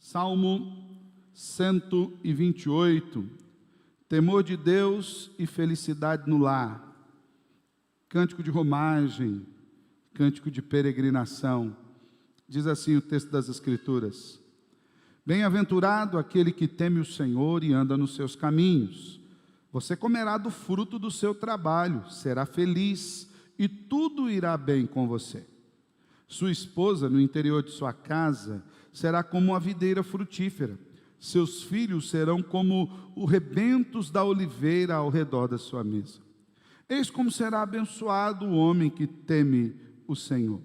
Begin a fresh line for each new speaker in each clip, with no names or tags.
Salmo 128, temor de Deus e felicidade no lar, cântico de romagem, cântico de peregrinação. Diz assim o texto das Escrituras: bem-aventurado aquele que teme o Senhor e anda nos seus caminhos. Você comerá do fruto do seu trabalho, será feliz e tudo irá bem com você. Sua esposa no interior de sua casa será como uma videira frutífera. Seus filhos serão como os rebentos da oliveira ao redor da sua mesa. Eis como será abençoado o homem que teme o Senhor.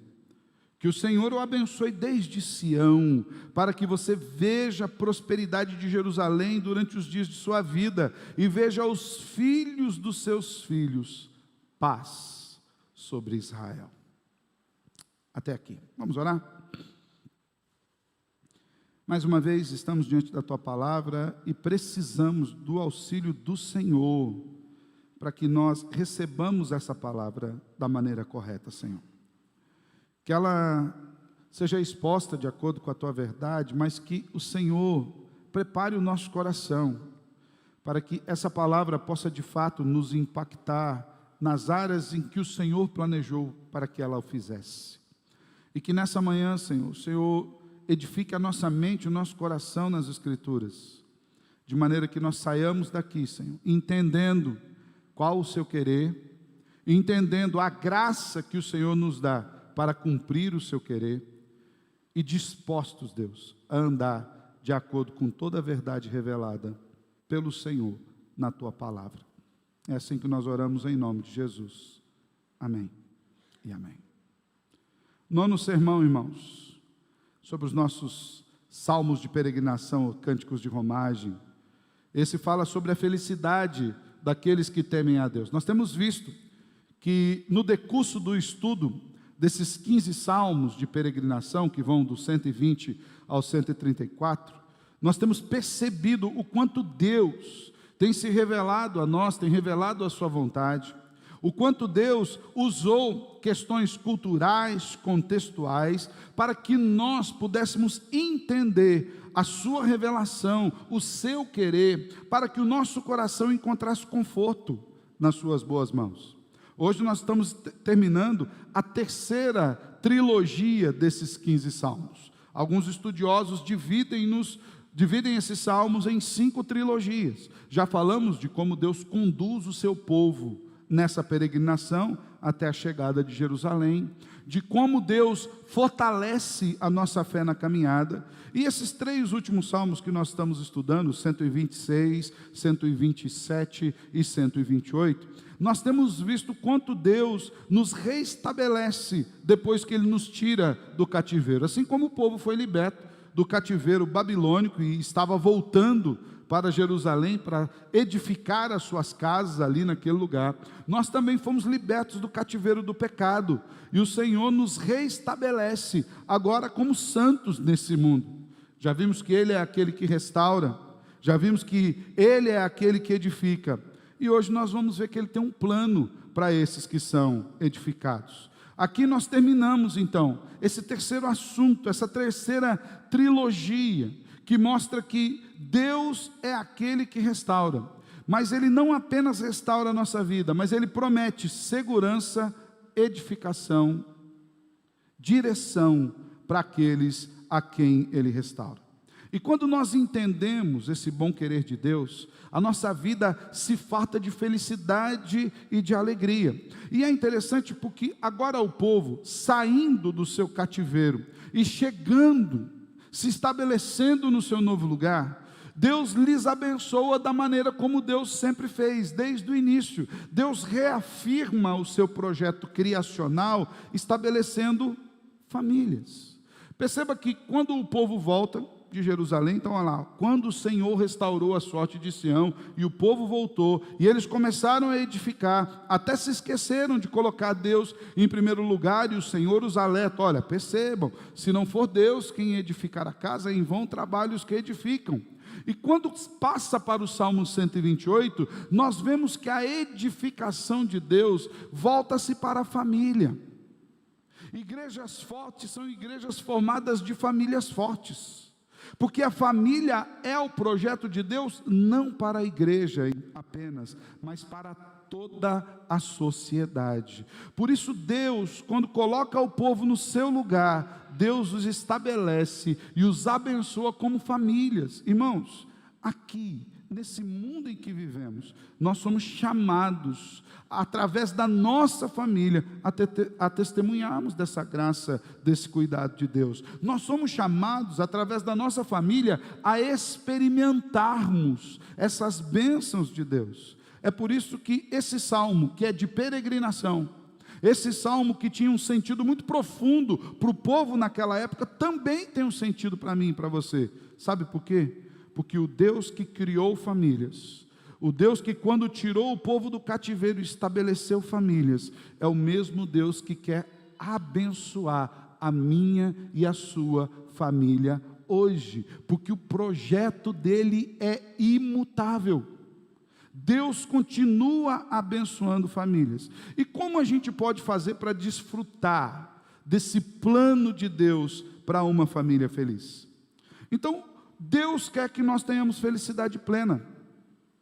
Que o Senhor o abençoe desde Sião, para que você veja a prosperidade de Jerusalém durante os dias de sua vida, e veja os filhos dos seus filhos, paz sobre Israel. Até aqui. Vamos orar? Mais uma vez, estamos diante da Tua Palavra e precisamos do auxílio do Senhor, para que nós recebamos essa Palavra da maneira correta, Senhor. Que ela seja exposta de acordo com a Tua verdade, mas que o Senhor prepare o nosso coração, para que essa Palavra possa de fato nos impactar nas áreas em que o Senhor planejou para que ela o fizesse. E que nessa manhã, Senhor, o Senhor edifique a nossa mente, o nosso coração nas Escrituras, de maneira que nós saiamos daqui, Senhor, entendendo qual o Seu querer, entendendo a graça que o Senhor nos dá para cumprir o Seu querer, e dispostos, Deus, a andar de acordo com toda a verdade revelada pelo Senhor na Tua Palavra. É assim que nós oramos em nome de Jesus. Amém e amém. Nono sermão, irmãos, sobre os nossos salmos de peregrinação, cânticos de romagem. Esse fala sobre a felicidade daqueles que temem a Deus. Nós temos visto que no decurso do estudo desses 15 salmos de peregrinação, que vão do 120 ao 134, nós temos percebido o quanto Deus tem se revelado a nós, tem revelado a sua vontade, o quanto Deus usou questões culturais, contextuais, para que nós pudéssemos entender a sua revelação, o seu querer, para que o nosso coração encontrasse conforto nas suas boas mãos. Hoje nós estamos terminando a terceira trilogia desses 15 salmos. Alguns estudiosos dividem esses salmos em 5 trilogias. Já falamos de como Deus conduz o seu povo nessa peregrinação até a chegada de Jerusalém, de como Deus fortalece a nossa fé na caminhada. E esses 3 últimos salmos que nós estamos estudando, 126, 127 e 128, nós temos visto quanto Deus nos reestabelece depois que Ele nos tira do cativeiro. Assim como o povo foi liberto do cativeiro babilônico e estava voltando para Jerusalém para edificar as suas casas ali naquele lugar, nós também fomos libertos do cativeiro do pecado, e o Senhor nos reestabelece agora como santos nesse mundo. Já vimos que Ele é aquele que restaura, já vimos que Ele é aquele que edifica, e hoje nós vamos ver que Ele tem um plano para esses que são edificados. Aqui nós terminamos então esse terceiro assunto, essa terceira trilogia, que mostra que Deus é aquele que restaura, mas Ele não apenas restaura a nossa vida, mas Ele promete segurança, edificação, direção para aqueles a quem Ele restaura. E quando nós entendemos esse bom querer de Deus, a nossa vida se farta de felicidade e de alegria. E é interessante porque agora o povo, saindo do seu cativeiro e chegando, se estabelecendo no seu novo lugar, Deus lhes abençoa da maneira como Deus sempre fez, desde o início. Deus reafirma o seu projeto criacional, estabelecendo famílias. Perceba que quando o povo volta de Jerusalém, então olha lá, quando o Senhor restaurou a sorte de Sião, e o povo voltou, e eles começaram a edificar, até se esqueceram de colocar Deus em primeiro lugar, e o Senhor os alerta: olha, percebam, se não for Deus quem edificar a casa, em vão trabalham os que edificam. E quando passa para o Salmo 128, nós vemos que a edificação de Deus volta-se para a família. Igrejas fortes são igrejas formadas de famílias fortes. Porque a família é o projeto de Deus não para a igreja apenas, mas para toda a sociedade. Por isso Deus, quando coloca o povo no seu lugar, Deus os estabelece e os abençoa como famílias. Irmãos, aqui, nesse mundo em que vivemos, nós somos chamados, através da nossa família, a testemunharmos dessa graça, desse cuidado de Deus. Nós somos chamados, através da nossa família, a experimentarmos essas bênçãos de Deus. É por isso que esse salmo, que é de peregrinação, esse salmo que tinha um sentido muito profundo para o povo naquela época, também tem um sentido para mim e para você. Sabe por quê? Porque o Deus que criou famílias, o Deus que quando tirou o povo do cativeiro estabeleceu famílias, é o mesmo Deus que quer abençoar a minha e a sua família hoje, porque o projeto dele é imutável. Deus continua abençoando famílias. E como a gente pode fazer para desfrutar desse plano de Deus para uma família feliz? Então, Deus quer que nós tenhamos felicidade plena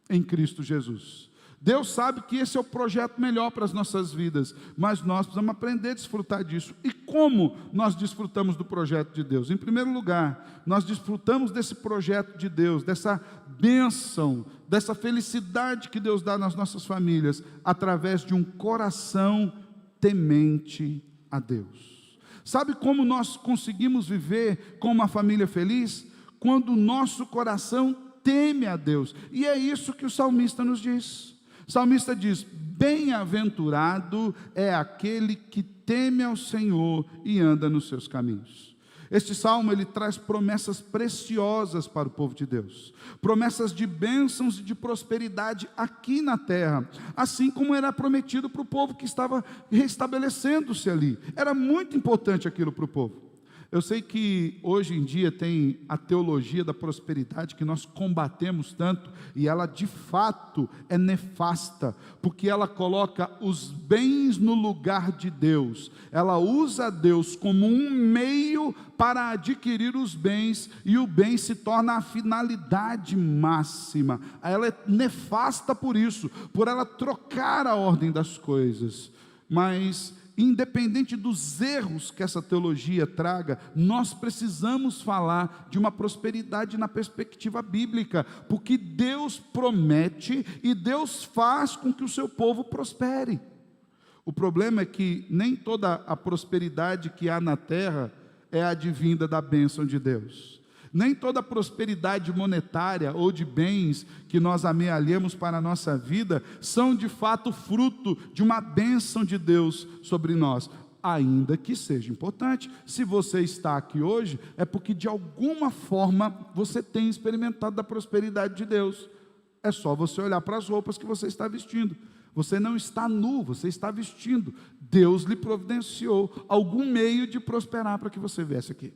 em Cristo Jesus. Deus sabe que esse é o projeto melhor para as nossas vidas, mas nós precisamos aprender a desfrutar disso. E como nós desfrutamos do projeto de Deus? Em primeiro lugar, nós desfrutamos desse projeto de Deus, dessa bênção, dessa felicidade que Deus dá nas nossas famílias, através de um coração temente a Deus. Sabe como nós conseguimos viver com uma família feliz? Quando o nosso coração teme a Deus. E é isso que o salmista nos diz. O salmista diz: bem-aventurado é aquele que teme ao Senhor e anda nos seus caminhos. Este salmo, ele traz promessas preciosas para o povo de Deus, promessas de bênçãos e de prosperidade aqui na terra, assim como era prometido para o povo que estava restabelecendo-se ali. Era muito importante aquilo para o povo. Eu sei que hoje em dia tem a teologia da prosperidade que nós combatemos tanto, e ela de fato é nefasta, porque ela coloca os bens no lugar de Deus, ela usa Deus como um meio para adquirir os bens, e o bem se torna a finalidade máxima. Ela é nefasta por isso, por ela trocar a ordem das coisas. Mas independente dos erros que essa teologia traga, nós precisamos falar de uma prosperidade na perspectiva bíblica, porque Deus promete e Deus faz com que o seu povo prospere. O problema é que nem toda a prosperidade que há na terra é advinda da bênção de Deus. Nem toda prosperidade monetária ou de bens que nós amealhamos para a nossa vida são de fato fruto de uma bênção de Deus sobre nós, ainda que seja importante. Se você está aqui hoje, é porque de alguma forma você tem experimentado da prosperidade de Deus. É só você olhar para as roupas que você está vestindo. Você não está nu, você está vestindo. Deus lhe providenciou algum meio de prosperar para que você viesse aqui.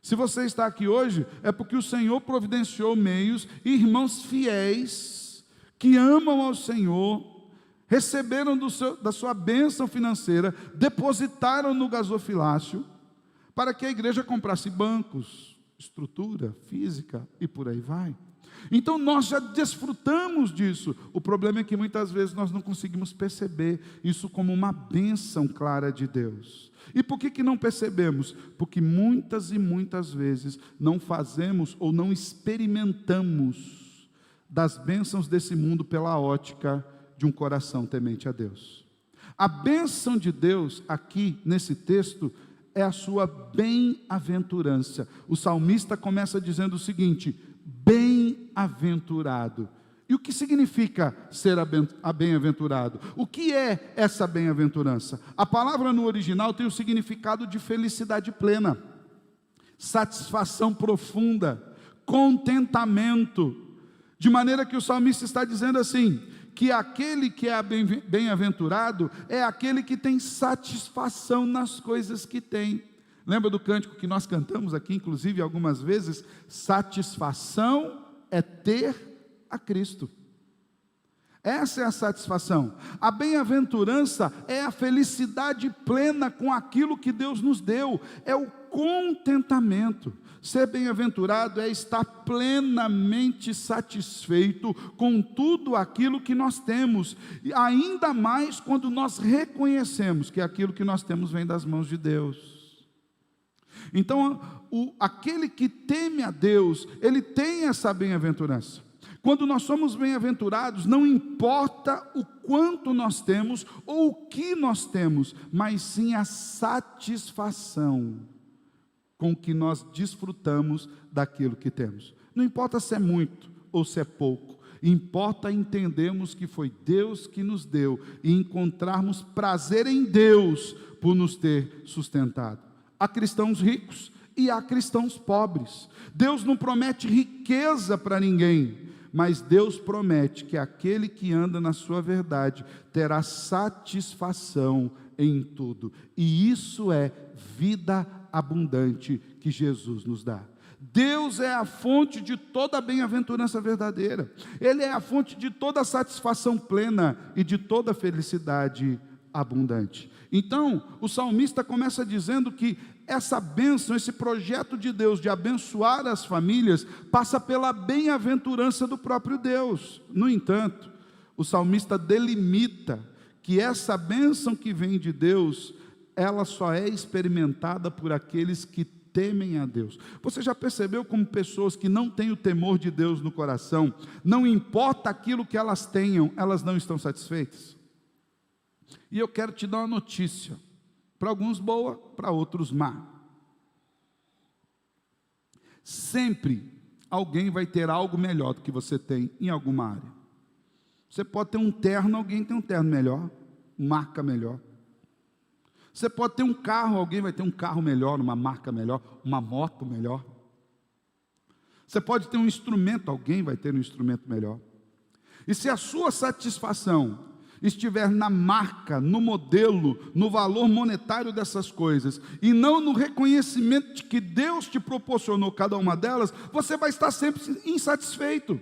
Se você está aqui hoje, é porque o Senhor providenciou meios, irmãos fiéis, que amam ao Senhor, receberam da sua bênção financeira, depositaram no gasofilácio, para que a igreja comprasse bancos, estrutura física e por aí vai. Então nós já desfrutamos disso. O problema é que muitas vezes nós não conseguimos perceber isso como uma bênção clara de Deus. E por que não percebemos? Porque muitas e muitas vezes não fazemos ou não experimentamos das bênçãos desse mundo pela ótica de um coração temente a Deus. A bênção de Deus aqui nesse texto é a sua bem-aventurança. O salmista começa dizendo o seguinte: bem-aventurado. E o que significa ser bem-aventurado? O que é essa bem-aventurança? A palavra no original tem o significado de felicidade plena, satisfação profunda, contentamento, de maneira que o salmista está dizendo assim, que aquele que é bem-aventurado é aquele que tem satisfação nas coisas que tem. Lembra do cântico que nós cantamos aqui, inclusive algumas vezes? Satisfação é ter a Cristo. Essa é a satisfação. A bem-aventurança é a felicidade plena com aquilo que Deus nos deu, é o contentamento. Ser bem-aventurado é estar plenamente satisfeito com tudo aquilo que nós temos, e ainda mais quando nós reconhecemos que aquilo que nós temos vem das mãos de Deus. Então, aquele que teme a Deus, ele tem essa bem-aventurança. Quando nós somos bem-aventurados, não importa o quanto nós temos ou o que nós temos, mas sim a satisfação com que nós desfrutamos daquilo que temos. Não importa se é muito ou se é pouco, importa entendermos que foi Deus que nos deu e encontrarmos prazer em Deus por nos ter sustentado. Há cristãos ricos e há cristãos pobres. Deus não promete riqueza para ninguém, mas Deus promete que aquele que anda na sua verdade terá satisfação em tudo. E isso é vida abundante que Jesus nos dá. Deus é a fonte de toda a bem-aventurança verdadeira. Ele é a fonte de toda a satisfação plena e de toda a felicidade abundante. Então, o salmista começa dizendo que essa bênção, esse projeto de Deus de abençoar as famílias, passa pela bem-aventurança do próprio Deus. No entanto, o salmista delimita que essa bênção que vem de Deus, ela só é experimentada por aqueles que temem a Deus. Você já percebeu como pessoas que não têm o temor de Deus no coração, não importa aquilo que elas tenham, elas não estão satisfeitas? E eu quero te dar uma notícia, para alguns boa, para outros má. Sempre alguém vai ter algo melhor do que você tem em alguma área. Você pode ter um terno, alguém tem um terno melhor, marca melhor. Você pode ter um carro, alguém vai ter um carro melhor, uma marca melhor, uma moto melhor. Você pode ter um instrumento, alguém vai ter um instrumento melhor. E se a sua satisfação estiver na marca, no modelo, no valor monetário dessas coisas, e não no reconhecimento de que Deus te proporcionou cada uma delas, você vai estar sempre insatisfeito.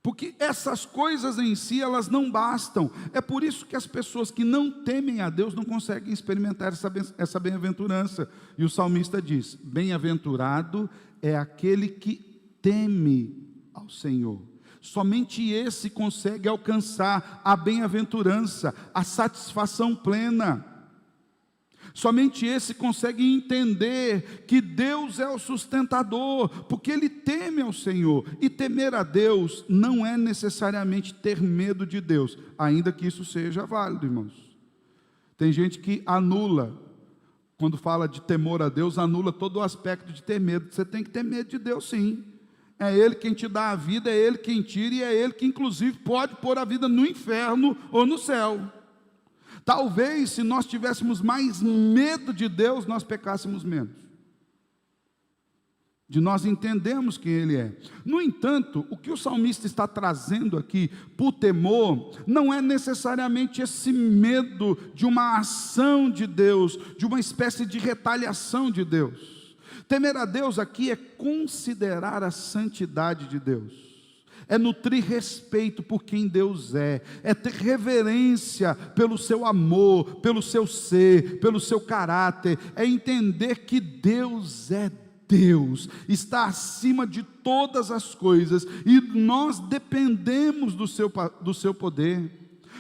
Porque essas coisas em si, elas não bastam. É por isso que as pessoas que não temem a Deus não conseguem experimentar essa bem-aventurança. E o salmista diz: bem-aventurado é aquele que teme ao Senhor. Somente esse consegue alcançar a bem-aventurança, a satisfação plena. Somente esse consegue entender que Deus é o sustentador, porque ele teme ao Senhor. E temer a Deus não é necessariamente ter medo de Deus, ainda que isso seja válido, irmãos. Tem gente que anula, quando fala de temor a Deus, anula todo o aspecto de ter medo. Você tem que ter medo de Deus, sim. É Ele quem te dá a vida, é Ele quem tira, e é Ele que inclusive pode pôr a vida no inferno ou no céu. Talvez se nós tivéssemos mais medo de Deus, nós pecássemos menos. De nós entendermos quem Ele é. No entanto, o que o salmista está trazendo aqui, por temor, não é necessariamente esse medo de uma ação de Deus, de uma espécie de retaliação de Deus. Temer a Deus aqui é considerar a santidade de Deus, é nutrir respeito por quem Deus é ter reverência pelo seu amor, pelo seu ser, pelo seu caráter, é entender que Deus é Deus, está acima de todas as coisas, e nós dependemos do seu poder.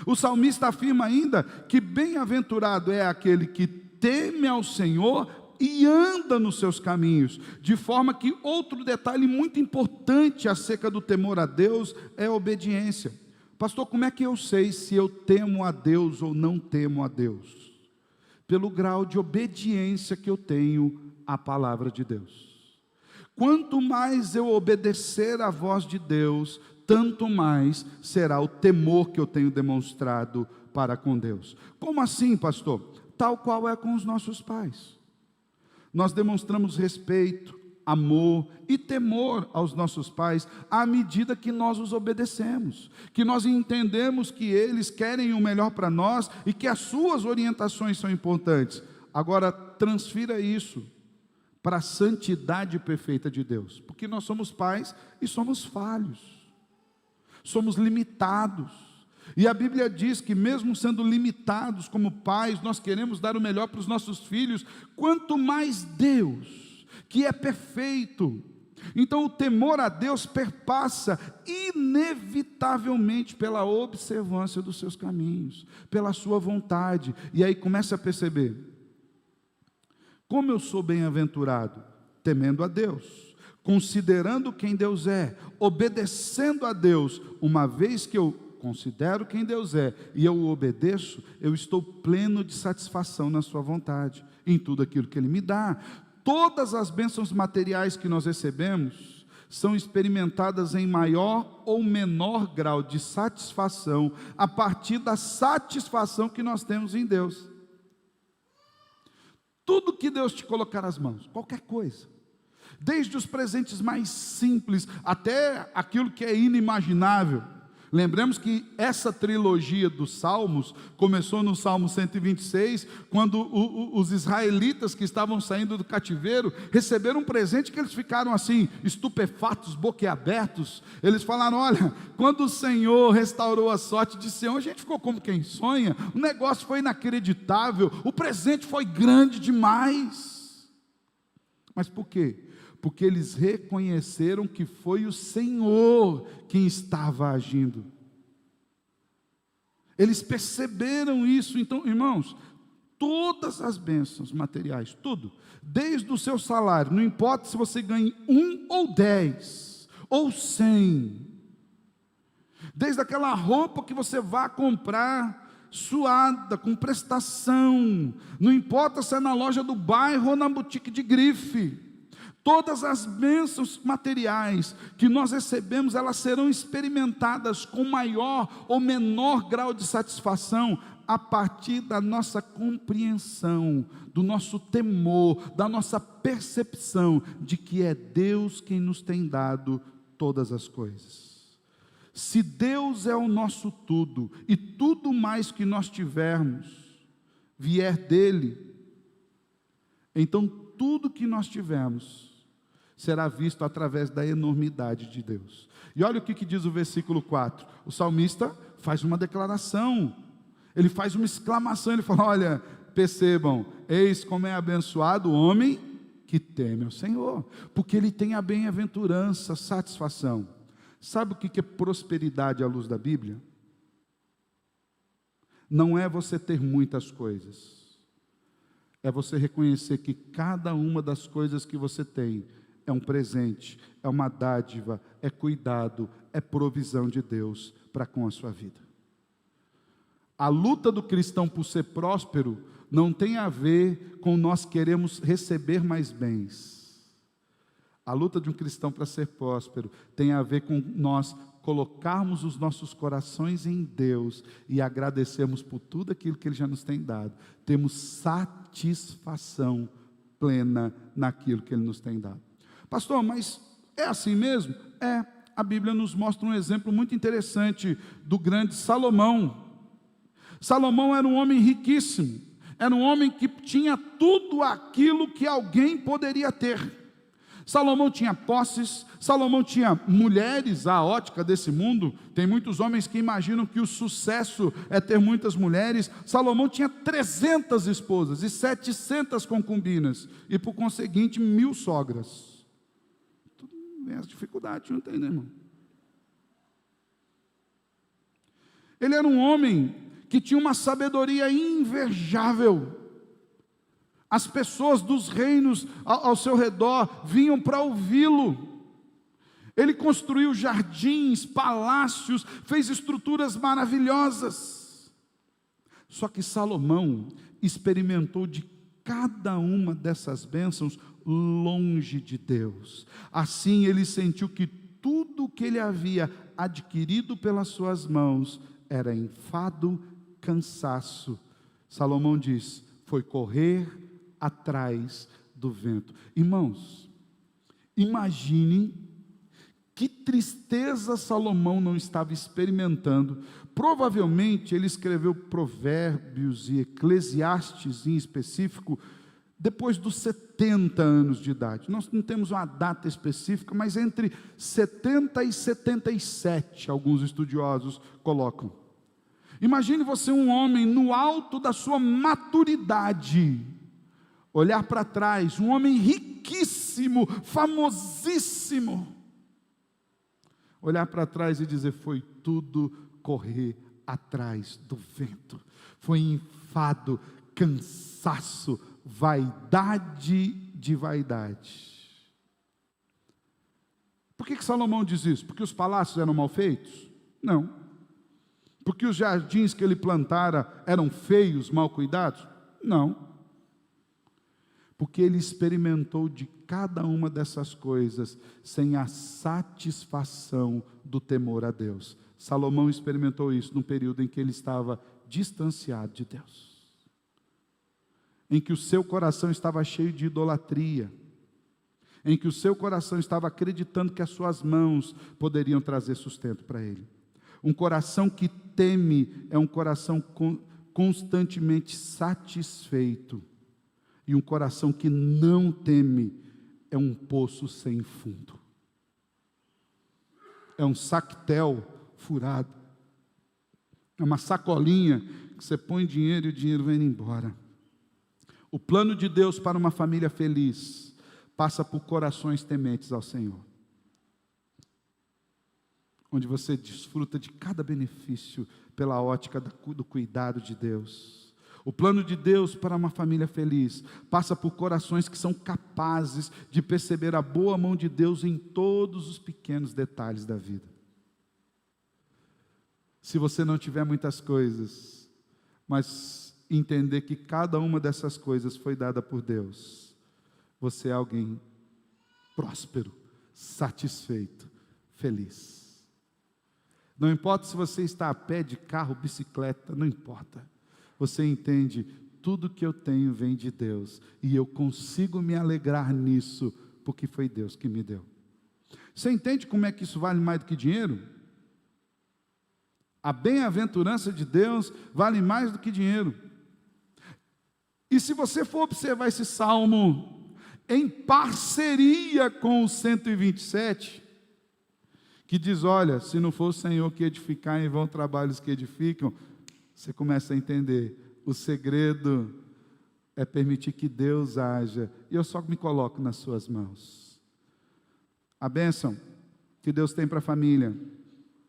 O salmista afirma ainda que bem-aventurado é aquele que teme ao Senhor e anda nos seus caminhos, de forma que outro detalhe muito importante acerca do temor a Deus é a obediência. Pastor, como é que eu sei se eu temo a Deus ou não temo a Deus? Pelo grau de obediência que eu tenho à palavra de Deus. Quanto mais eu obedecer à voz de Deus, tanto mais será o temor que eu tenho demonstrado para com Deus. Como assim, pastor? Tal qual é com os nossos pais. Nós demonstramos respeito, amor e temor aos nossos pais à medida que nós os obedecemos, que nós entendemos que eles querem o melhor para nós e que as suas orientações são importantes. Agora, transfira isso para a santidade perfeita de Deus, porque nós somos pais e somos falhos. somos limitados. E a Bíblia diz que mesmo sendo limitados como pais, nós queremos dar o melhor para os nossos filhos, quanto mais Deus, que é perfeito. Então o temor a Deus perpassa inevitavelmente pela observância dos seus caminhos, pela sua vontade. E aí começa a perceber, como eu sou bem-aventurado, temendo a Deus, considerando quem Deus é, obedecendo a Deus, uma vez que eu considero quem Deus é e eu o obedeço, eu estou pleno de satisfação na sua vontade, em tudo aquilo que Ele me dá. Todas as bênçãos materiais que nós recebemos são experimentadas em maior ou menor grau de satisfação a partir da satisfação que nós temos em Deus. Tudo que Deus te colocar nas mãos, qualquer coisa, desde os presentes mais simples até aquilo que é inimaginável. Lembremos que essa trilogia dos Salmos começou no Salmo 126, quando os israelitas que estavam saindo do cativeiro receberam um presente que eles ficaram assim, estupefatos, boquiabertos. Eles falaram: olha, quando o Senhor restaurou a sorte de Sião, a gente ficou como quem sonha, o negócio foi inacreditável, o presente foi grande demais. Mas por quê? Porque eles reconheceram que foi o Senhor quem estava agindo. Eles perceberam isso. Então, irmãos, todas as bênçãos materiais, tudo, desde o seu salário, não importa se você ganhe 1 ou 10, ou 100, desde aquela roupa que você vá comprar, suada, com prestação, não importa se é na loja do bairro ou na boutique de grife, todas as bênçãos materiais que nós recebemos, elas serão experimentadas com maior ou menor grau de satisfação a partir da nossa compreensão, do nosso temor, da nossa percepção de que é Deus quem nos tem dado todas as coisas. Se Deus é o nosso tudo, e tudo mais que nós tivermos vier dEle, então tudo que nós tivermos será visto através da enormidade de Deus. E olha o que diz o versículo 4. O salmista faz uma declaração, ele faz uma exclamação, ele fala: olha, percebam, eis como é abençoado o homem que teme ao Senhor, porque ele tem a bem-aventurança, satisfação. Sabe o que é prosperidade à luz da Bíblia? Não é você ter muitas coisas, é você reconhecer que cada uma das coisas que você tem é um presente, é uma dádiva, é cuidado, é provisão de Deus para com a sua vida. A luta do cristão por ser próspero não tem a ver com nós queremos receber mais bens. A luta de um cristão para ser próspero tem a ver com nós colocarmos os nossos corações em Deus e agradecermos por tudo aquilo que Ele já nos tem dado. Temos satisfação plena naquilo que Ele nos tem dado. Pastor, mas é assim mesmo? É, a Bíblia nos mostra um exemplo muito interessante do grande Salomão. Salomão era um homem riquíssimo, era um homem que tinha tudo aquilo que alguém poderia ter. Salomão tinha posses, Salomão tinha mulheres. A ótica desse mundo, tem muitos homens que imaginam que o sucesso é ter muitas mulheres. Salomão tinha 300 esposas e 700 concubinas, e por conseguinte 1000 sogras. Vem as dificuldades, não tem, né, irmão? Ele era um homem que tinha uma sabedoria invejável. As pessoas dos reinos ao seu redor vinham para ouvi-lo. Ele construiu jardins, palácios, fez estruturas maravilhosas. Só que Salomão experimentou de cada uma dessas bênçãos longe de Deus. Assim ele sentiu que tudo o que ele havia adquirido pelas suas mãos era enfado, cansaço. Salomão diz: foi correr atrás do vento. Irmãos, imagine que tristeza Salomão não estava experimentando. Provavelmente ele escreveu Provérbios e Eclesiastes em específico depois dos 70 anos de idade. Nós não temos uma data específica, mas entre 70 e 77, alguns estudiosos colocam. Imagine você, um homem no alto da sua maturidade, olhar para trás, um homem riquíssimo, famosíssimo, olhar para trás e dizer: foi tudo correr atrás do vento, foi enfado, cansaço, vaidade de vaidade. Por que Salomão diz isso? Porque os palácios eram mal feitos? Não. Porque os jardins que ele plantara eram feios, mal cuidados? Não. Porque ele experimentou de cada uma dessas coisas sem a satisfação do temor a Deus. Salomão experimentou isso num período em que ele estava distanciado de Deus, em que o seu coração estava cheio de idolatria, em que o seu coração estava acreditando que as suas mãos poderiam trazer sustento para ele. Um coração que teme é um coração constantemente satisfeito, e um coração que não teme é um poço sem fundo, é um sactel furado, é uma sacolinha que você põe dinheiro e o dinheiro vem embora. O plano de Deus para uma família feliz passa por corações tementes ao Senhor, onde você desfruta de cada benefício pela ótica do cuidado de Deus. O plano de Deus para uma família feliz passa por corações que são capazes de perceber a boa mão de Deus em todos os pequenos detalhes da vida. Se você não tiver muitas coisas, mas entender que cada uma dessas coisas foi dada por Deus, você é alguém próspero, satisfeito, feliz. Não importa se você está a pé, de carro, bicicleta, não importa. Você entende, tudo que eu tenho vem de Deus, e eu consigo me alegrar nisso, porque foi Deus que me deu. Você entende como é que isso vale mais do que dinheiro? A bem-aventurança de Deus vale mais do que dinheiro. E se você for observar esse salmo em parceria com o 127, que diz: olha, se não for o Senhor que edificar, em vão trabalhos que edificam, você começa a entender, o segredo é permitir que Deus haja, e eu só me coloco nas suas mãos. A bênção que Deus tem para a família,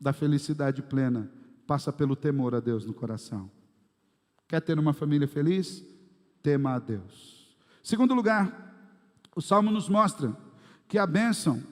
da felicidade plena, passa pelo temor a Deus no coração. Quer ter uma família feliz? Tema a Deus. Segundo lugar, o Salmo nos mostra que a bênção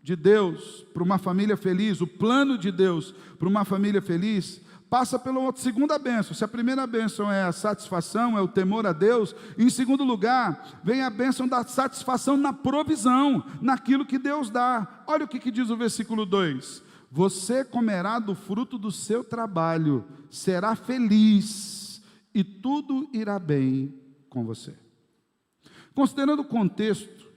de Deus para uma família feliz, o plano de Deus para uma família feliz, passa pela segunda bênção. Se a primeira bênção é a satisfação, é o temor a Deus, em segundo lugar, vem a bênção da satisfação na provisão, naquilo que Deus dá. Olha o que diz o versículo 2: você comerá do fruto do seu trabalho, será feliz, e tudo irá bem com você. Considerando o contexto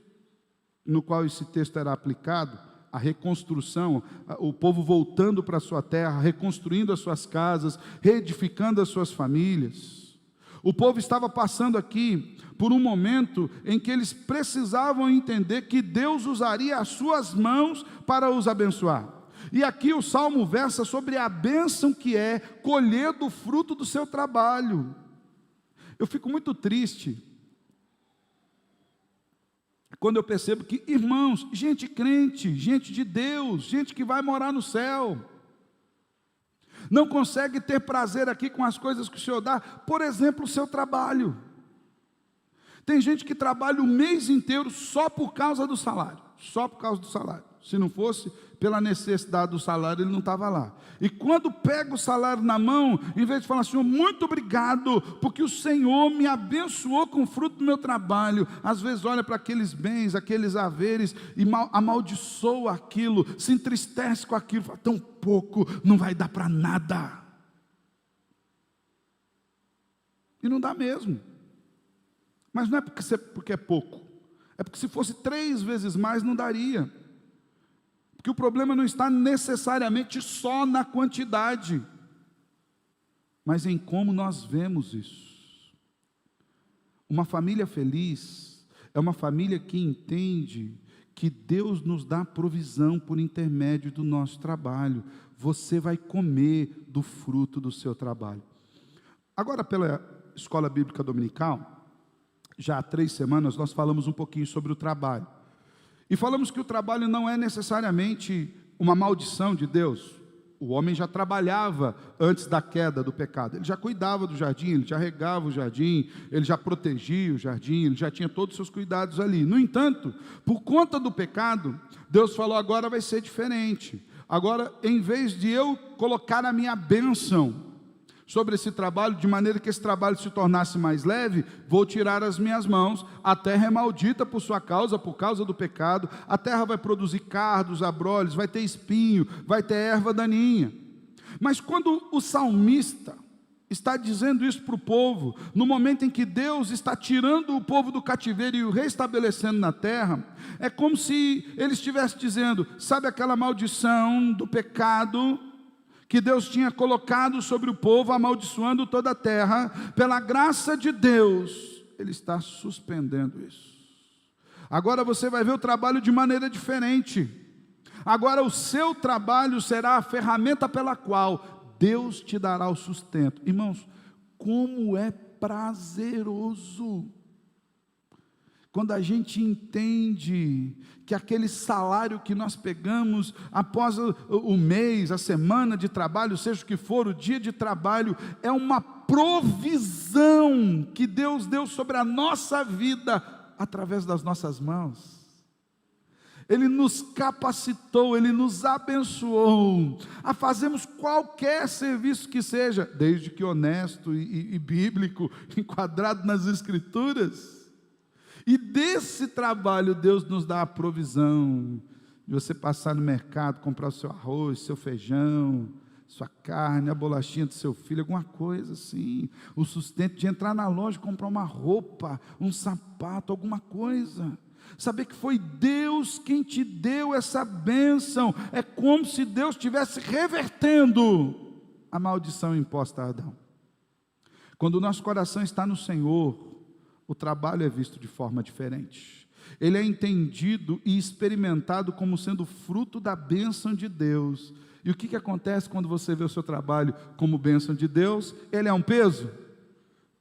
no qual esse texto era aplicado, a reconstrução, o povo voltando para a sua terra, reconstruindo as suas casas, reedificando as suas famílias, o povo estava passando aqui por um momento em que eles precisavam entender que Deus usaria as suas mãos para os abençoar. E aqui o Salmo versa sobre a bênção que é colher do fruto do seu trabalho. Eu fico muito triste quando eu percebo que irmãos, gente crente, gente de Deus, gente que vai morar no céu, não consegue ter prazer aqui com as coisas que o Senhor dá. Por exemplo, o seu trabalho. Tem gente que trabalha o mês inteiro só por causa do salário, só por causa do salário. Se não fosse pela necessidade do salário, ele não estava lá. E quando pega o salário na mão, em vez de falar: Senhor, muito obrigado, porque o Senhor me abençoou com o fruto do meu trabalho, às vezes olha para aqueles bens, aqueles haveres, e amaldiçoa aquilo, se entristece com aquilo, fala: tão pouco, não vai dar para nada. E não dá mesmo. Mas não é porque é pouco, é porque se fosse 3 vezes mais, não daria. Porque o problema não está necessariamente só na quantidade, mas em como nós vemos isso. Uma família feliz é uma família que entende que Deus nos dá provisão por intermédio do nosso trabalho. Você vai comer do fruto do seu trabalho. Agora, pela Escola Bíblica Dominical, já há 3 semanas, nós falamos um pouquinho sobre o trabalho. E falamos que o trabalho não é necessariamente uma maldição de Deus. O homem já trabalhava antes da queda do pecado. Ele já cuidava do jardim, ele já regava o jardim, ele já protegia o jardim, ele já tinha todos os seus cuidados ali. No entanto, por conta do pecado, Deus falou: agora vai ser diferente. Agora, em vez de eu colocar a minha bênção sobre esse trabalho, de maneira que esse trabalho se tornasse mais leve, vou tirar as minhas mãos. A terra é maldita por sua causa, por causa do pecado. A terra vai produzir cardos, abrolhos, vai ter espinho, vai ter erva daninha. Mas quando o salmista está dizendo isso para o povo, no momento em que Deus está tirando o povo do cativeiro e o restabelecendo na terra, é como se ele estivesse dizendo: sabe aquela maldição do pecado que Deus tinha colocado sobre o povo, amaldiçoando toda a terra? Pela graça de Deus, Ele está suspendendo isso. Agora você vai ver o trabalho de maneira diferente. Agora o seu trabalho será a ferramenta pela qual Deus te dará o sustento. Irmãos, como é prazeroso quando a gente entende que aquele salário que nós pegamos após o mês, a semana de trabalho, seja o que for, o dia de trabalho, é uma provisão que Deus deu sobre a nossa vida, através das nossas mãos. Ele nos capacitou, Ele nos abençoou a fazermos qualquer serviço que seja, desde que honesto e bíblico, enquadrado nas Escrituras. E desse trabalho Deus nos dá a provisão de você passar no mercado, comprar o seu arroz, seu feijão, sua carne, a bolachinha do seu filho, alguma coisa assim, o sustento de entrar na loja, comprar uma roupa, um sapato, alguma coisa. Saber que foi Deus quem te deu essa bênção, é como se Deus estivesse revertendo a maldição imposta a Adão. Quando o nosso coração está no Senhor, o trabalho é visto de forma diferente. Ele é entendido e experimentado como sendo fruto da bênção de Deus. E o que acontece quando você vê o seu trabalho como bênção de Deus? Ele é um peso?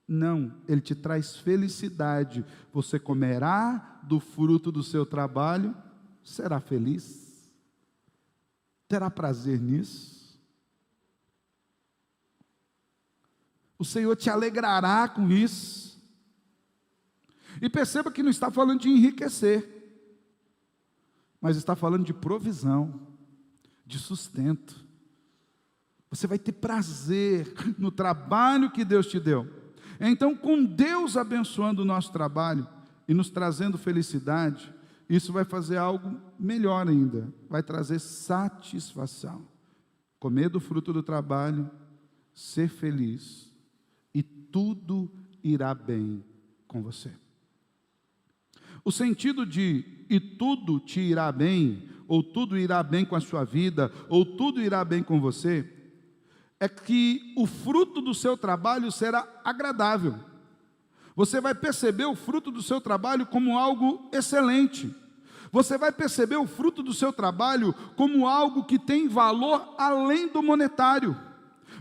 Não, ele te traz felicidade. Você comerá do fruto do seu trabalho, será feliz, terá prazer nisso. O Senhor te alegrará com isso. E perceba que não está falando de enriquecer, mas está falando de provisão, de sustento. Você vai ter prazer no trabalho que Deus te deu. Então, com Deus abençoando o nosso trabalho e nos trazendo felicidade, isso vai fazer algo melhor ainda, vai trazer satisfação. Comer do fruto do trabalho, ser feliz, e tudo irá bem com você. O sentido de "e tudo te irá bem", ou tudo irá bem com a sua vida, ou tudo irá bem com você, é que o fruto do seu trabalho será agradável. Você vai perceber o fruto do seu trabalho como algo excelente. Você vai perceber o fruto do seu trabalho como algo que tem valor além do monetário.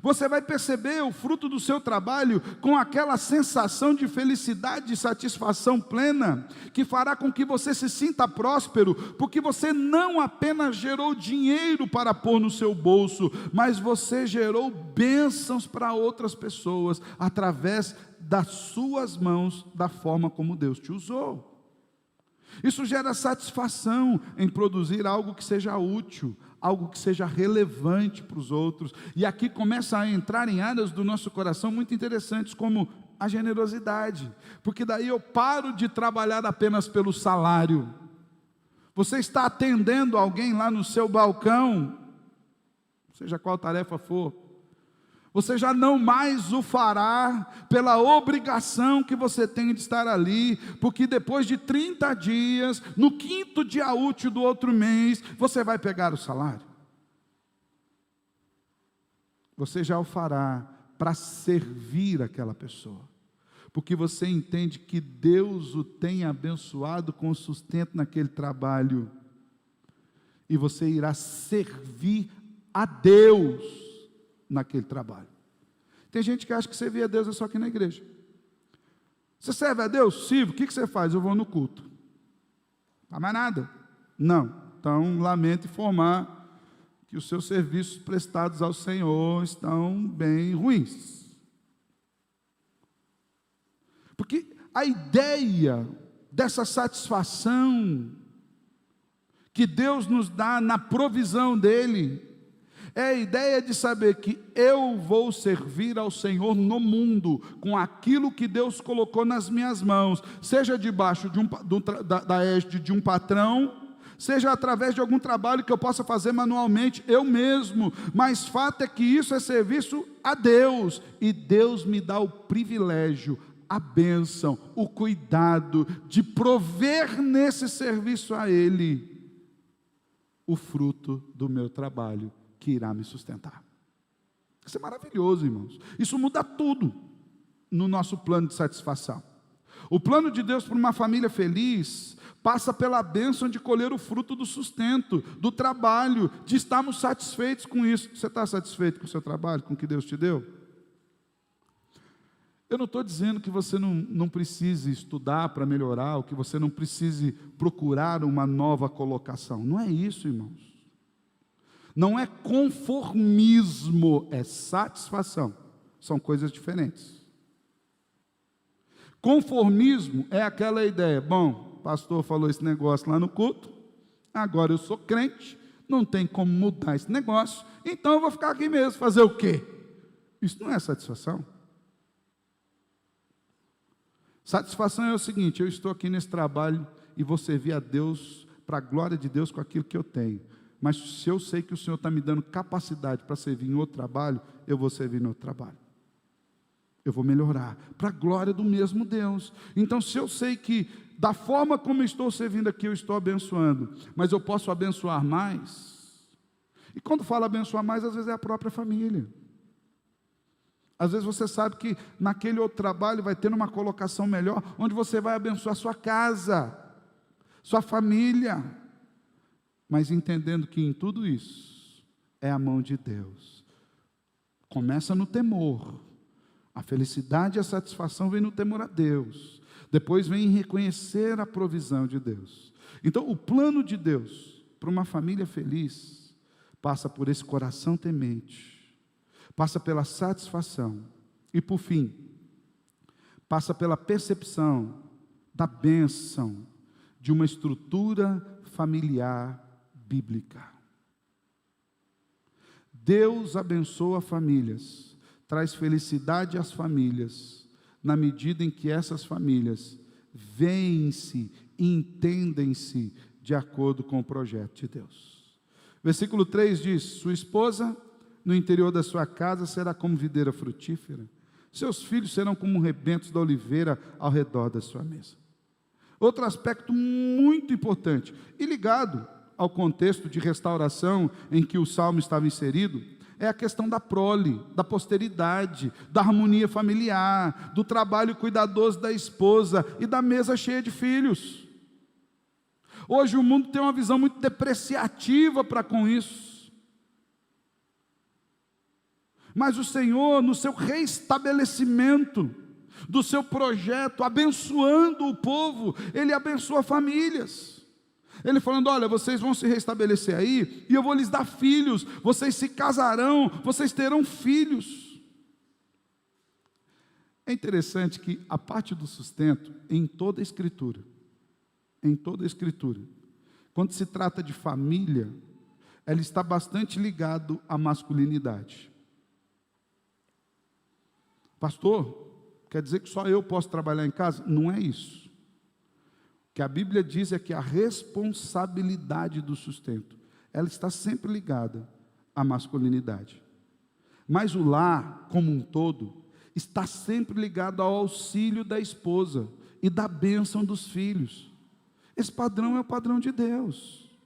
Você vai perceber o fruto do seu trabalho com aquela sensação de felicidade e satisfação plena, que fará com que você se sinta próspero, porque você não apenas gerou dinheiro para pôr no seu bolso, mas você gerou bênçãos para outras pessoas, através das suas mãos, da forma como Deus te usou. Isso gera satisfação em produzir algo que seja útil, algo que seja relevante para os outros. E aqui começa a entrar em áreas do nosso coração muito interessantes, como a generosidade, porque daí eu paro de trabalhar apenas pelo salário. Você está atendendo alguém lá no seu balcão, seja qual tarefa for, você já não mais o fará pela obrigação que você tem de estar ali, porque depois de 30 dias, no 5º dia útil do outro mês, você vai pegar o salário. Você já o fará para servir aquela pessoa, porque você entende que Deus o tem abençoado com sustento naquele trabalho, e você irá servir a Deus naquele trabalho. Tem gente que acha que servir a Deus é só aqui na igreja. Você serve a Deus? Sirvo. O que você faz? Eu vou no culto. Não mais nada? Não. Então, lamento informar que os seus serviços prestados ao Senhor estão bem ruins. Porque a ideia dessa satisfação que Deus nos dá na provisão dEle, é a ideia de saber que eu vou servir ao Senhor no mundo, com aquilo que Deus colocou nas minhas mãos, seja debaixo da égide de um patrão, seja através de algum trabalho que eu possa fazer manualmente, eu mesmo, mas fato é que isso é serviço a Deus, e Deus me dá o privilégio, a bênção, o cuidado de prover nesse serviço a Ele o fruto do meu trabalho, que irá me sustentar. Isso é maravilhoso, irmãos. Isso muda tudo no nosso plano de satisfação. O plano de Deus para uma família feliz passa pela bênção de colher o fruto do sustento, do trabalho, de estarmos satisfeitos com isso. Você está satisfeito com o seu trabalho, com o que Deus te deu? Eu não estou dizendo que você não precise estudar para melhorar, ou que você não precise procurar uma nova colocação. Não é isso, irmãos. Não é conformismo, é satisfação. São coisas diferentes. Conformismo é aquela ideia, bom, o pastor falou esse negócio lá no culto, agora eu sou crente, não tem como mudar esse negócio, então eu vou ficar aqui mesmo, fazer o quê? Isso não é satisfação. Satisfação é o seguinte, eu estou aqui nesse trabalho e vou servir a Deus, para a glória de Deus com aquilo que eu tenho. Mas se eu sei que o Senhor está me dando capacidade para servir em outro trabalho, eu vou servir em outro trabalho. Eu vou melhorar, para a glória do mesmo Deus. Então, se eu sei que da forma como eu estou servindo aqui, eu estou abençoando, mas eu posso abençoar mais. E quando falo abençoar mais, às vezes é a própria família. Às vezes você sabe que naquele outro trabalho vai ter uma colocação melhor, onde você vai abençoar sua casa, sua família, mas entendendo que em tudo isso é a mão de Deus. Começa no temor, a felicidade e a satisfação vem no temor a Deus, depois vem em reconhecer a provisão de Deus. Então o plano de Deus para uma família feliz passa por esse coração temente, passa pela satisfação e, por fim, passa pela percepção da bênção de uma estrutura familiar bíblica. Deus abençoa famílias, traz felicidade às famílias, na medida em que essas famílias veem-se, entendem-se de acordo com o projeto de Deus. Versículo 3 diz: sua esposa no interior da sua casa será como videira frutífera, seus filhos serão como rebentos da oliveira ao redor da sua mesa. Outro aspecto muito importante, e ligado ao contexto de restauração em que o salmo estava inserido, é a questão da prole, da posteridade, da harmonia familiar, do trabalho cuidadoso da esposa e da mesa cheia de filhos. Hoje o mundo tem uma visão muito depreciativa para com isso. Mas o Senhor, no seu reestabelecimento do seu projeto, abençoando o povo, Ele abençoa famílias. Ele falando, olha, vocês vão se restabelecer aí, e eu vou lhes dar filhos, vocês se casarão, vocês terão filhos. É interessante que a parte do sustento, em toda a Escritura, quando se trata de família, ela está bastante ligada à masculinidade. Pastor, quer dizer que só eu posso trabalhar em casa? Não é isso. O que a Bíblia diz é que a responsabilidade do sustento, ela está sempre ligada à masculinidade. Mas o lar, como um todo, está sempre ligado ao auxílio da esposa e da bênção dos filhos. Esse padrão é o padrão de Deus.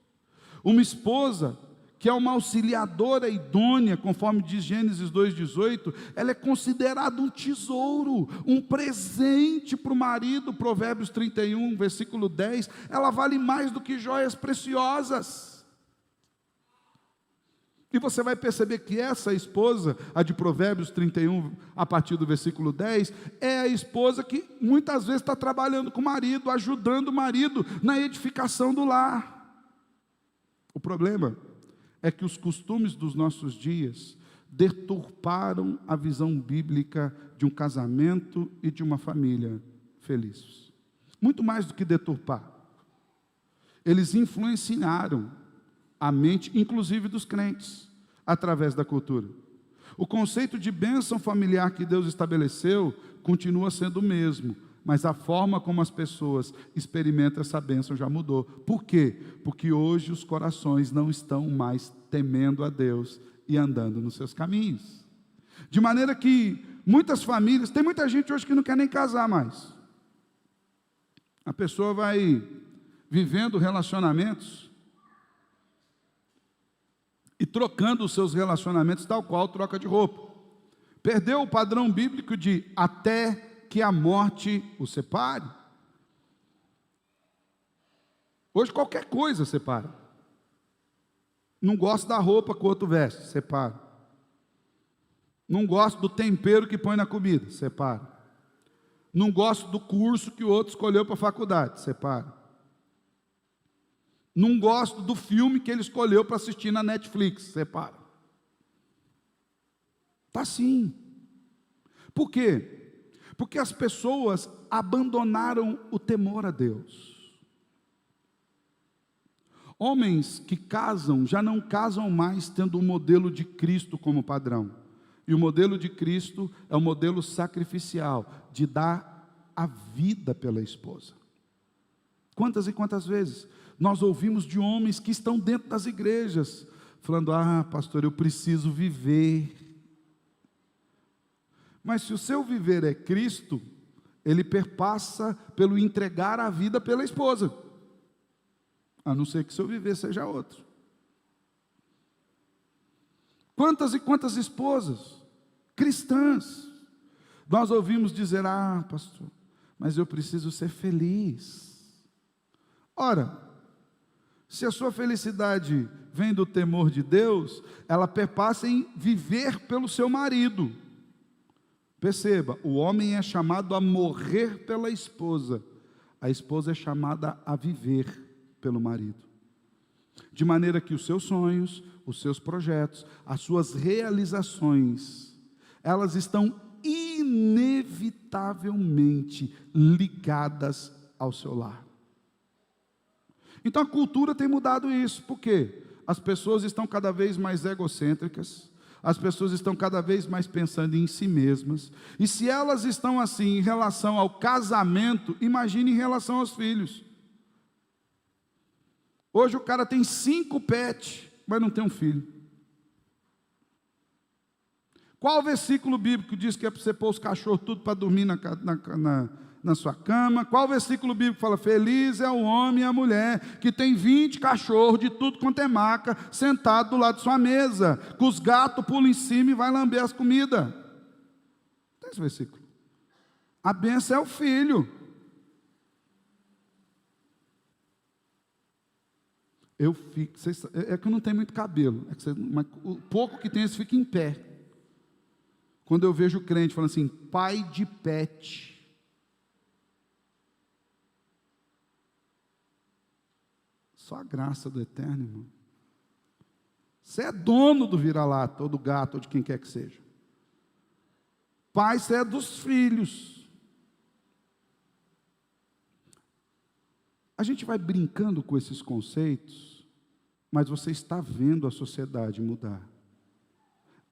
Uma esposa que é uma auxiliadora idônea, conforme diz Gênesis 2,18, ela é considerada um tesouro, um presente para o marido, Provérbios 31, versículo 10, ela vale mais do que joias preciosas. E você vai perceber que essa esposa, a de Provérbios 31, a partir do versículo 10, é a esposa que muitas vezes está trabalhando com o marido, ajudando o marido na edificação do lar. O problema é que os costumes dos nossos dias deturparam a visão bíblica de um casamento e de uma família feliz. Muito mais do que deturpar. Eles influenciaram a mente, inclusive dos crentes, através da cultura. O conceito de bênção familiar que Deus estabeleceu continua sendo o mesmo, mas a forma como as pessoas experimentam essa bênção já mudou. Por quê? Porque hoje os corações não estão mais temendo a Deus e andando nos seus caminhos. De maneira que muitas famílias, tem muita gente hoje que não quer nem casar mais. A pessoa vai vivendo relacionamentos e trocando os seus relacionamentos tal qual troca de roupa. Perdeu o padrão bíblico de até que a morte o separe. Hoje qualquer coisa separa. Não gosto da roupa que o outro veste, separa. Não gosto do tempero que põe na comida, separa. Não gosto do curso que o outro escolheu para a faculdade, separa. Não gosto do filme que ele escolheu para assistir na Netflix, separa. Está assim. Por quê? Porque as pessoas abandonaram o temor a Deus. Homens que casam, já não casam mais tendo o modelo de Cristo como padrão. E o modelo de Cristo é o modelo sacrificial, de dar a vida pela esposa. Quantas e quantas vezes nós ouvimos de homens que estão dentro das igrejas, falando, pastor, eu preciso viver. Mas se o seu viver é Cristo, ele perpassa pelo entregar a vida pela esposa, a não ser que seu viver seja outro. Quantas e quantas esposas cristãs nós ouvimos dizer, pastor, mas eu preciso ser feliz. Ora, se a sua felicidade vem do temor de Deus, ela perpassa em viver pelo seu marido. Perceba, o homem é chamado a morrer pela esposa, a esposa é chamada a viver pelo marido. De maneira que os seus sonhos, os seus projetos, as suas realizações, elas estão inevitavelmente ligadas ao seu lar. Então a cultura tem mudado isso, por quê? As pessoas estão cada vez mais egocêntricas, as pessoas estão cada vez mais pensando em si mesmas, e se elas estão assim em relação ao casamento, imagine em relação aos filhos. Hoje o cara tem 5 pets, mas não tem um filho. Qual versículo bíblico diz que é para você pôr os cachorros tudo para dormir na sua cama? Qual versículo bíblico fala, feliz é o homem e a mulher, que tem 20 cachorros de tudo quanto é marca, sentado do lado de sua mesa, que os gatos pulam em cima e vai lamber as comidas? Tem esse versículo. A bênção é o filho. É que eu não tenho muito cabelo, mas o pouco que tem, você fica em pé. Quando eu vejo o crente falando assim, pai de pet. Só a graça do Eterno, irmão. Você é dono do vira-lata, ou do gato, ou de quem quer que seja. Pai, você é dos filhos. A gente vai brincando com esses conceitos, mas você está vendo a sociedade mudar.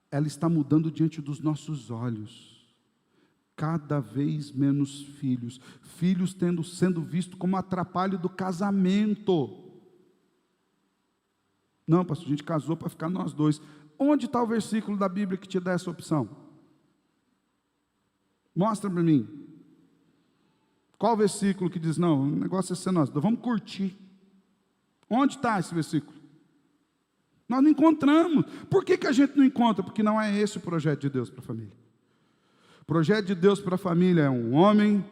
Ela está mudando diante dos nossos olhos. Cada vez menos filhos. Filhos sendo vistos como atrapalho do casamento. Não, pastor, a gente casou para ficar nós dois. Onde está o versículo da Bíblia que te dá essa opção? Mostra para mim. Qual versículo que diz, não, o negócio é ser nós, vamos curtir. Onde está esse versículo? Nós não encontramos. Por que a gente não encontra? Porque não é esse o projeto de Deus para a família. O projeto de Deus para a família é um homem,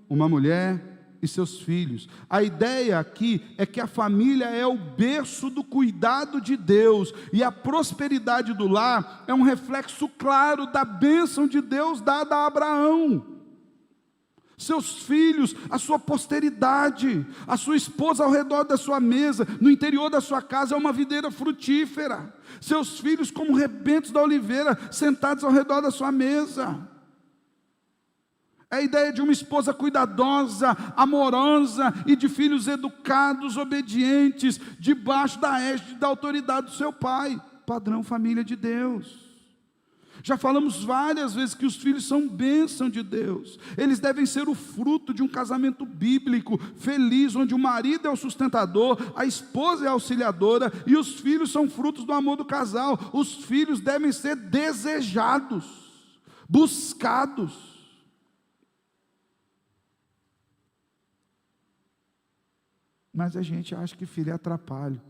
uma mulher e seus filhos. A ideia aqui é que a família é o berço do cuidado de Deus, e a prosperidade do lar é um reflexo claro da bênção de Deus dada a Abraão. Seus filhos, a sua posteridade, a sua esposa ao redor da sua mesa, no interior da sua casa é uma videira frutífera. Seus filhos como rebentos da oliveira, sentados ao redor da sua mesa. É a ideia de uma esposa cuidadosa, amorosa e de filhos educados, obedientes, debaixo da égide da autoridade do seu pai. Padrão família de Deus. Já falamos várias vezes que os filhos são bênção de Deus. Eles devem ser o fruto de um casamento bíblico, feliz, onde o marido é o sustentador, a esposa é a auxiliadora e os filhos são frutos do amor do casal. Os filhos devem ser desejados, buscados. Mas a gente acha que filho é atrapalho,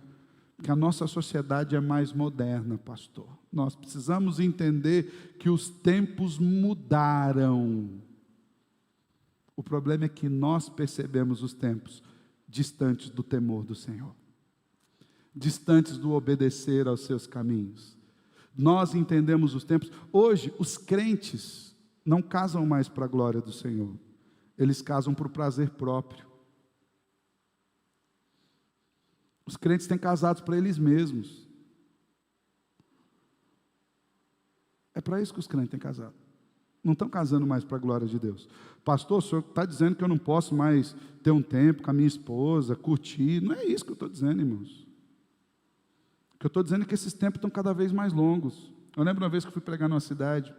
porque a nossa sociedade é mais moderna, pastor. Nós precisamos entender que os tempos mudaram. O problema é que nós percebemos os tempos distantes do temor do Senhor, distantes do obedecer aos seus caminhos. Nós entendemos os tempos. Hoje, os crentes não casam mais para a glória do Senhor, eles casam para o prazer próprio. Os crentes têm casados para eles mesmos. É para isso que os crentes têm casado. Não estão casando mais para a glória de Deus. Pastor, o senhor está dizendo que eu não posso mais ter um tempo com a minha esposa, curtir. Não é isso que eu estou dizendo, irmãos. O que eu estou dizendo é que esses tempos estão cada vez mais longos. Eu lembro uma vez que eu fui pregar numa cidade,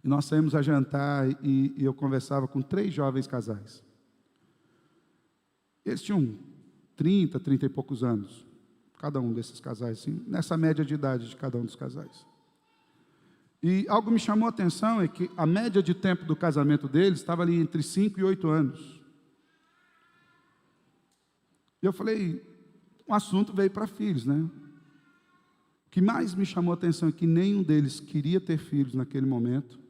e nós saímos a jantar, e eu conversava com 3 jovens casais. Eles tinham 30 e poucos anos, cada um desses casais, assim, nessa média de idade de cada um dos casais. E algo me chamou a atenção, é que a média de tempo do casamento deles estava ali entre 5 e 8 anos. E eu falei, o assunto veio para filhos, né? O que mais me chamou a atenção é que nenhum deles queria ter filhos naquele momento,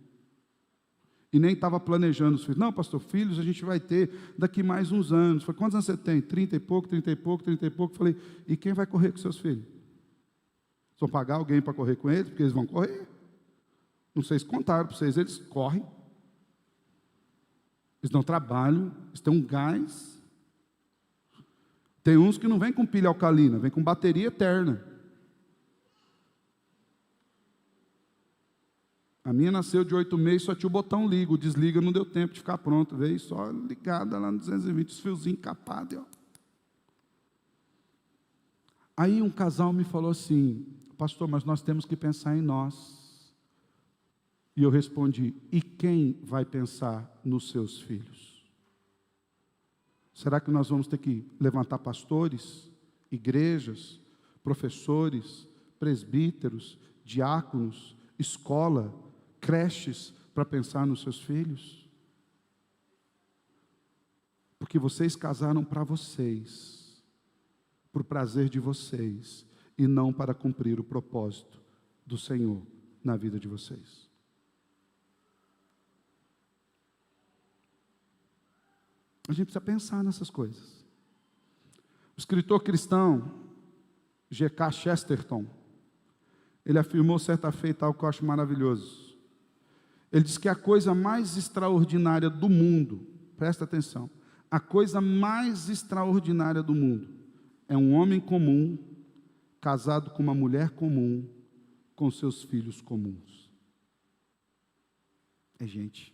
e nem estava planejando os filhos. Não, pastor, filhos a gente vai ter daqui mais uns anos. Falei, quantos anos você tem? 30 e pouco, 30 e pouco, 30 e pouco. Falei, e quem vai correr com seus filhos? Vocês vão pagar alguém para correr com eles? Porque eles vão correr. Não sei se contaram para vocês, eles correm. Eles dão trabalho, eles têm um gás. Tem uns que não vêm com pilha alcalina, vêm com bateria eterna. A minha nasceu de 8 meses, só tinha o botão liga, o desliga não deu tempo de ficar pronto, veio só ligada lá no 220, os fiozinhos encapados. Ó. Aí um casal me falou assim, pastor, mas nós temos que pensar em nós. E eu respondi, e quem vai pensar nos seus filhos? Será que nós vamos ter que levantar pastores, igrejas, professores, presbíteros, diáconos, escola, creches, para pensar nos seus filhos? Porque vocês casaram para vocês, para o prazer de vocês, e não para cumprir o propósito do Senhor na vida de vocês. A gente precisa pensar nessas coisas. O escritor cristão G.K. Chesterton, ele afirmou certa feita algo que eu acho maravilhoso. Ele diz que a coisa mais extraordinária do mundo, presta atenção, a coisa mais extraordinária do mundo é um homem comum, casado com uma mulher comum, com seus filhos comuns. É gente.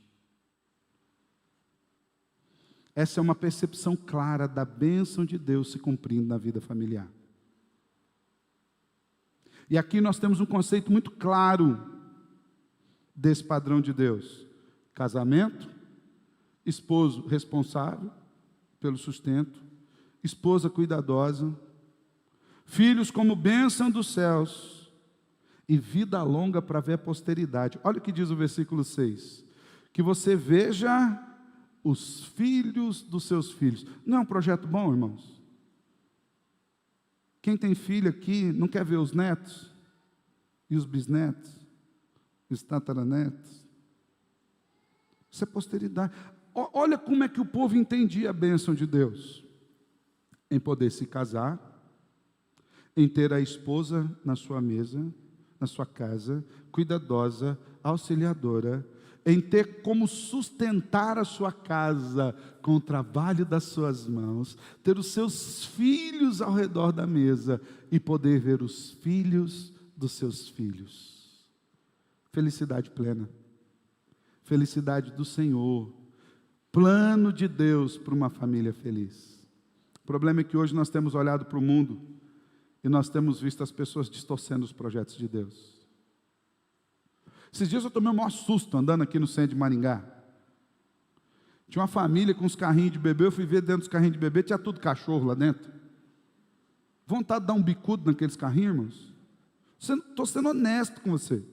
Essa é uma percepção clara da bênção de Deus se cumprindo na vida familiar. E aqui nós temos um conceito muito claro desse padrão de Deus. Casamento, esposo responsável pelo sustento, esposa cuidadosa, filhos como bênção dos céus e vida longa para ver a posteridade. Olha o que diz o versículo 6. Que você veja os filhos dos seus filhos. Não é um projeto bom, irmãos? Quem tem filho aqui não quer ver os netos? E os bisnetos? E os tataranetos? Isso é posteridade. Olha como é que o povo entendia a bênção de Deus. Em poder se casar, em ter a esposa na sua mesa, na sua casa, cuidadosa, auxiliadora, em ter como sustentar a sua casa com o trabalho das suas mãos, ter os seus filhos ao redor da mesa e poder ver os filhos dos seus filhos. Felicidade plena, felicidade do Senhor, plano de Deus para uma família feliz. O problema é que hoje nós temos olhado para o mundo e nós temos visto as pessoas distorcendo os projetos de Deus. Esses dias eu tomei o maior susto andando aqui no centro de Maringá. Tinha uma família com uns carrinhos de bebê, eu fui ver dentro dos carrinhos de bebê, tinha tudo cachorro lá dentro. Vontade de dar um bicudo naqueles carrinhos, irmãos. Estou sendo honesto com você.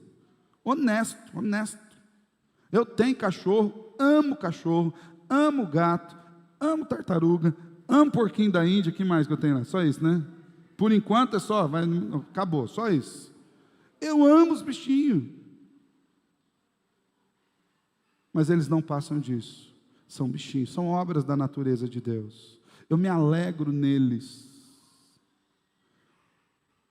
Honesto. Eu tenho cachorro, amo gato, amo tartaruga, amo porquinho da Índia. O que mais que eu tenho lá? Só isso, né? Por enquanto é só, acabou, só isso. Eu amo os bichinhos. Mas eles não passam disso. São bichinhos, são obras da natureza de Deus. Eu me alegro neles.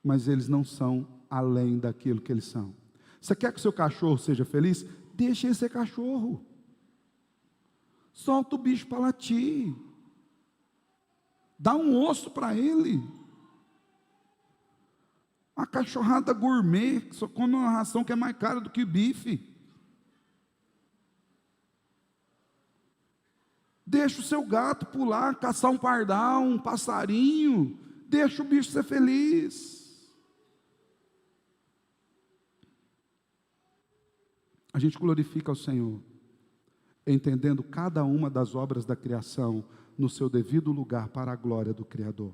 Mas eles não são além daquilo que eles são. Você quer que o seu cachorro seja feliz? Deixa ele ser cachorro. Solta o bicho para latir. Dá um osso para ele. A cachorrada gourmet, que só come uma ração que é mais cara do que bife. Deixa o seu gato pular, caçar um pardal, um passarinho. Deixa o bicho ser feliz. A gente glorifica o Senhor, entendendo cada uma das obras da criação no seu devido lugar para a glória do Criador.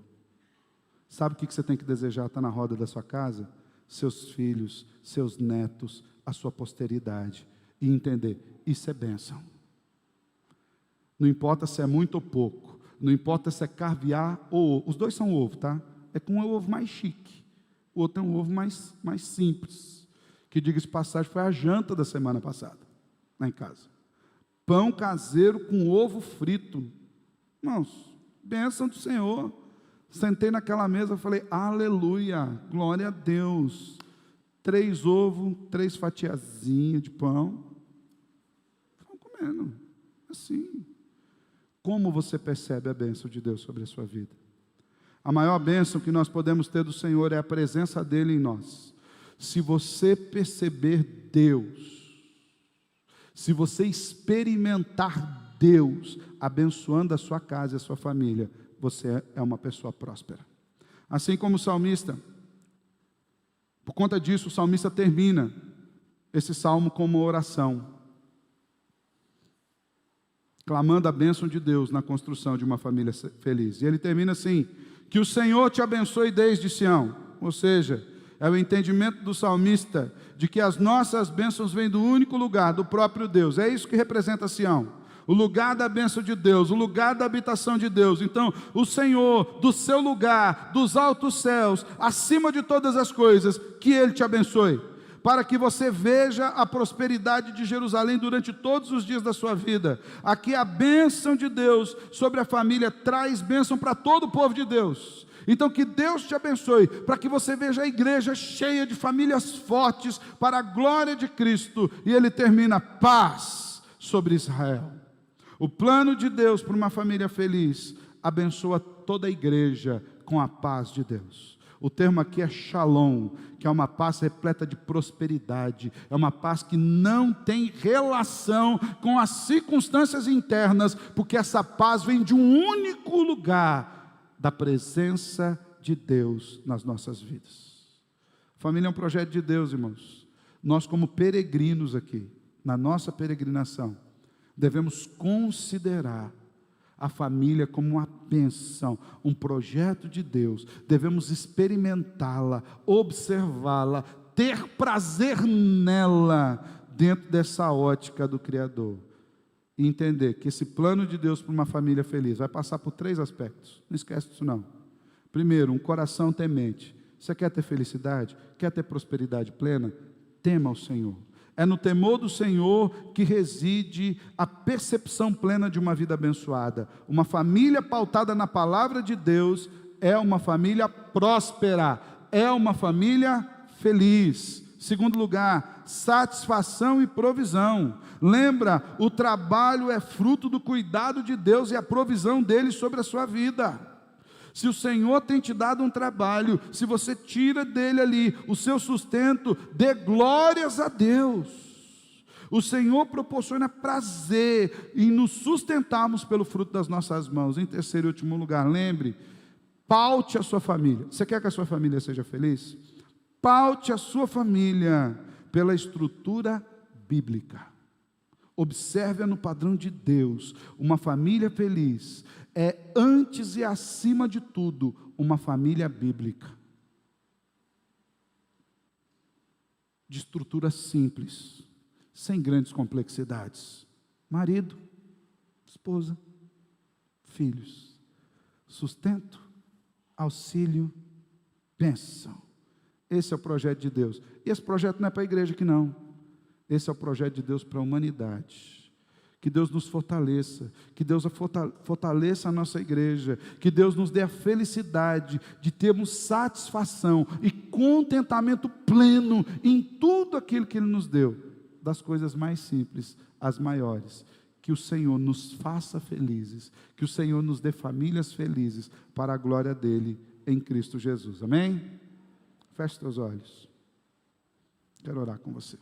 Sabe o que você tem que desejar estar na roda da sua casa? Seus filhos, seus netos, a sua posteridade. E entender, isso é bênção. Não importa se é muito ou pouco. Não importa se é caviar ou ovo. Os dois são ovo, tá? É com um ovo mais chique. O outro é um ovo mais simples. Que, diga-se de passagem, foi a janta da semana passada, lá em casa. Pão caseiro com ovo frito. Irmãos, bênção do Senhor. Sentei naquela mesa e falei, aleluia, glória a Deus. 3 ovos, 3 fatiazinhas de pão. Estão comendo, assim. Como você percebe a bênção de Deus sobre a sua vida? A maior bênção que nós podemos ter do Senhor é a presença dEle em nós. Se você perceber Deus, se você experimentar Deus abençoando a sua casa e a sua família, você é uma pessoa próspera. Assim como o salmista, por conta disso o salmista termina esse salmo como uma oração, clamando a bênção de Deus na construção de uma família feliz. E ele termina assim: que o Senhor te abençoe desde Sião. Ou seja, é o entendimento do salmista de que as nossas bênçãos vêm do único lugar, do próprio Deus. É isso que representa Sião, o lugar da bênção de Deus, o lugar da habitação de Deus. Então, o Senhor, do seu lugar, dos altos céus, acima de todas as coisas, que Ele te abençoe, para que você veja a prosperidade de Jerusalém durante todos os dias da sua vida. Aqui a bênção de Deus sobre a família traz bênção para todo o povo de Deus. Então que Deus te abençoe, para que você veja a igreja cheia de famílias fortes, para a glória de Cristo. E ele termina: paz sobre Israel. O plano de Deus para uma família feliz abençoa toda a igreja com a paz de Deus. O termo aqui é shalom, que é uma paz repleta de prosperidade, é uma paz que não tem relação com as circunstâncias internas, porque essa paz vem de um único lugar, da presença de Deus nas nossas vidas. Família é um projeto de Deus, irmãos. Nós, como peregrinos aqui, na nossa peregrinação, devemos considerar a família como uma bênção, um projeto de Deus. Devemos experimentá-la, observá-la, ter prazer nela, dentro dessa ótica do Criador. E entender que esse plano de Deus para uma família feliz vai passar por 3 aspectos. Não esquece disso não. Primeiro, um coração temente. Você quer ter felicidade? Quer ter prosperidade plena? Tema ao Senhor. É no temor do Senhor que reside a percepção plena de uma vida abençoada. Uma família pautada na palavra de Deus é uma família próspera, é uma família feliz. Segundo lugar, satisfação e provisão. Lembra, o trabalho é fruto do cuidado de Deus e a provisão dele sobre a sua vida. Se o Senhor tem te dado um trabalho, se você tira dele ali o seu sustento, dê glórias a Deus. O Senhor proporciona prazer em nos sustentarmos pelo fruto das nossas mãos. Em terceiro e último lugar, lembre, paute a sua família. Você quer que a sua família seja feliz? Paute a sua família pela estrutura bíblica. Observe-a no padrão de Deus. Uma família feliz é, antes e acima de tudo, uma família bíblica. De estrutura simples, sem grandes complexidades. Marido, esposa, filhos, sustento, auxílio, bênção. Esse é o projeto de Deus. E esse projeto não é para a igreja aqui não. Esse é o projeto de Deus para a humanidade. Que Deus nos fortaleça, que Deus fortaleça a nossa igreja, que Deus nos dê a felicidade de termos satisfação e contentamento pleno em tudo aquilo que Ele nos deu, das coisas mais simples às maiores. Que o Senhor nos faça felizes, que o Senhor nos dê famílias felizes para a glória dEle em Cristo Jesus. Amém? Feche teus olhos. Quero orar com você.